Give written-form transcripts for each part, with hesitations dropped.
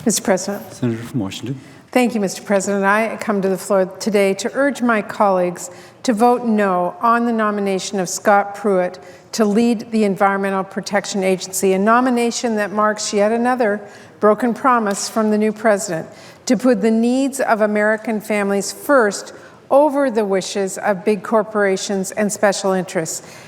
Mr. President. Senator from Washington. Thank you, Mr. President. I come to the floor today to urge my colleagues to vote no on the nomination of Scott Pruitt to lead the Environmental Protection Agency, a nomination that marks yet another broken promise from the new president to put the needs of American families first over the wishes of big corporations and special interests.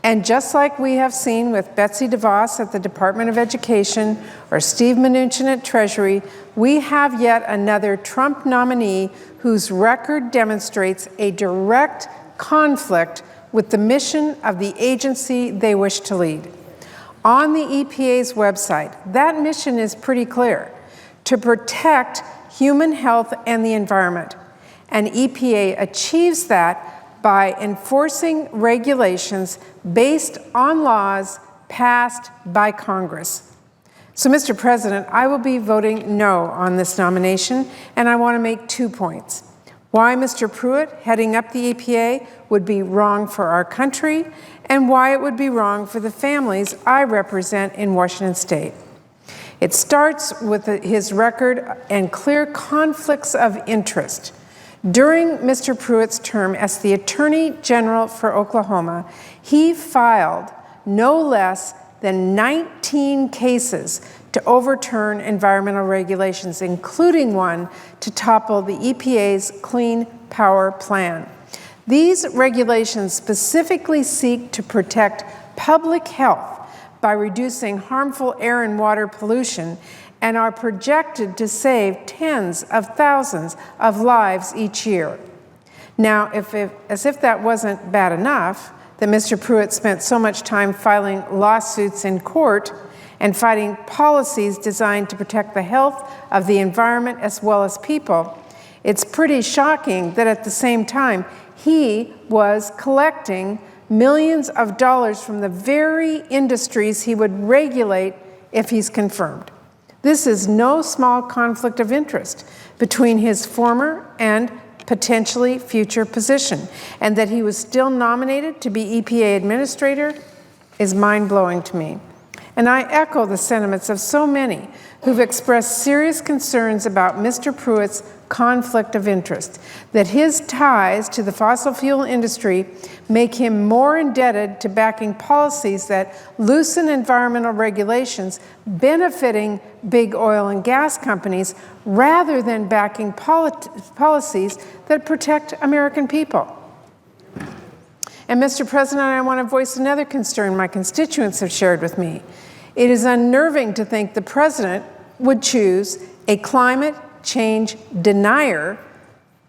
And just like we have seen with Betsy DeVos at the Department of Education or Steve Mnuchin at Treasury, we have yet another Trump nominee whose record demonstrates a direct conflict with the mission of the agency they wish to lead. On the EPA's website, that mission is pretty clear: to protect human health and the environment. And EPA achieves that by enforcing regulations based on laws passed by Congress. So, Mr. President, I will be voting no on this nomination, and I want to make 2 points. Why Mr. Pruitt heading up the EPA would be wrong for our country, and why it would be wrong for the families I represent in Washington State. It starts with his record and clear conflicts of interest. During Mr. Pruitt's term as the Attorney General for Oklahoma, he filed no less than 19 cases to overturn environmental regulations, including one to topple the EPA's Clean Power Plan. These regulations specifically seek to protect public health by reducing harmful air and water pollution, and are projected to save tens of thousands of lives each year. Now, as if that wasn't bad enough, that Mr. Pruitt spent so much time filing lawsuits in court and fighting policies designed to protect the health of the environment as well as people, it's pretty shocking that at the same time, he was collecting millions of dollars from the very industries he would regulate if he's confirmed. This is no small conflict of interest between his former and potentially future position, and that he was still nominated to be EPA administrator is mind-blowing to me. And I echo the sentiments of so many who've expressed serious concerns about Mr. Pruitt's conflict of interest, that his ties to the fossil fuel industry make him more indebted to backing policies that loosen environmental regulations benefiting big oil and gas companies rather than backing policies that protect American people. And Mr. President, I want to voice another concern my constituents have shared with me. It is unnerving to think the president would choose a climate change denier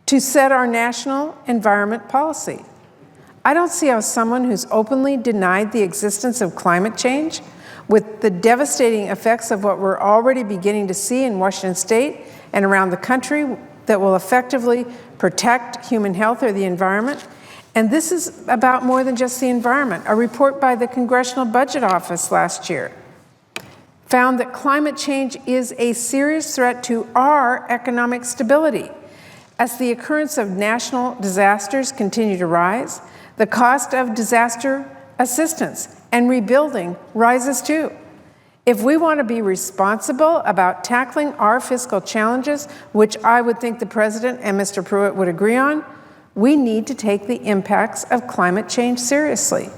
to set our national environment policy. I don't see how someone who's openly denied the existence of climate change, with the devastating effects of what we're already beginning to see in Washington State and around the country that will effectively protect human health or the environment. And this is about more than just the environment. A report by the Congressional Budget Office last year found that climate change is a serious threat to our economic stability. As the occurrence of national disasters continue to rise, the cost of disaster assistance and rebuilding rises too. If we want to be responsible about tackling our fiscal challenges, which I would think the President and Mr. Pruitt would agree on, we need to take the impacts of climate change seriously.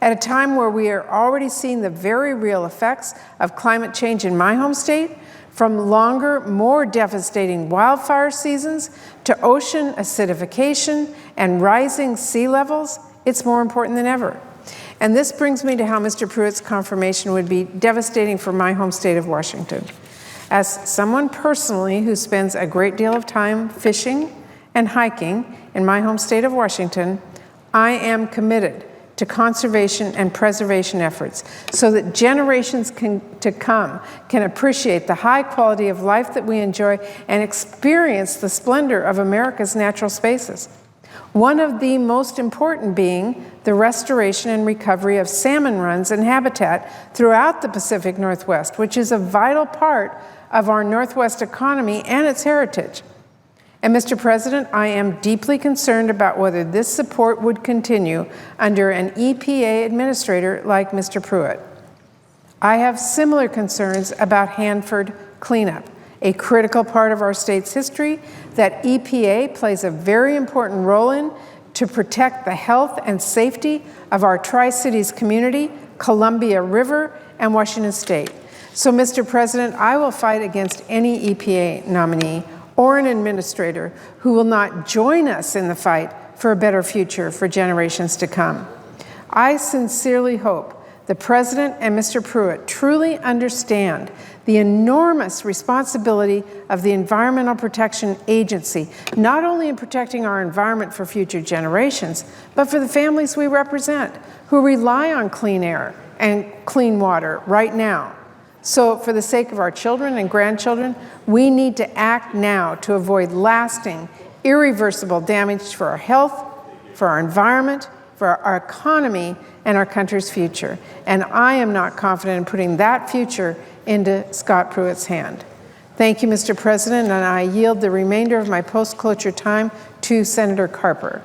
At a time where we are already seeing the very real effects of climate change in my home state, from longer, more devastating wildfire seasons to ocean acidification and rising sea levels, it's more important than ever. And this brings me to how Mr. Pruitt's confirmation would be devastating for my home state of Washington. As someone personally who spends a great deal of time fishing and hiking in my home state of Washington, I am committed to conservation and preservation efforts so that generations to come can appreciate the high quality of life that we enjoy and experience the splendor of America's natural spaces. One of the most important being the restoration and recovery of salmon runs and habitat throughout the Pacific Northwest, which is a vital part of our Northwest economy and its heritage. And Mr. President, I am deeply concerned about whether this support would continue under an EPA administrator like Mr. Pruitt. I have similar concerns about Hanford cleanup, a critical part of our state's history that EPA plays a very important role in to protect the health and safety of our Tri-Cities community, Columbia River, and Washington State. So, Mr. President, I will fight against any EPA nominee or an administrator who will not join us in the fight for a better future for generations to come. I sincerely hope the President and Mr. Pruitt truly understand the enormous responsibility of the Environmental Protection Agency, not only in protecting our environment for future generations, but for the families we represent who rely on clean air and clean water right now. So for the sake of our children and grandchildren, we need to act now to avoid lasting, irreversible damage for our health, for our environment, for our economy, and our country's future. And I am not confident in putting that future into Scott Pruitt's hand. Thank you, Mr. President, and I yield the remainder of my post-cloture time to Senator Carper.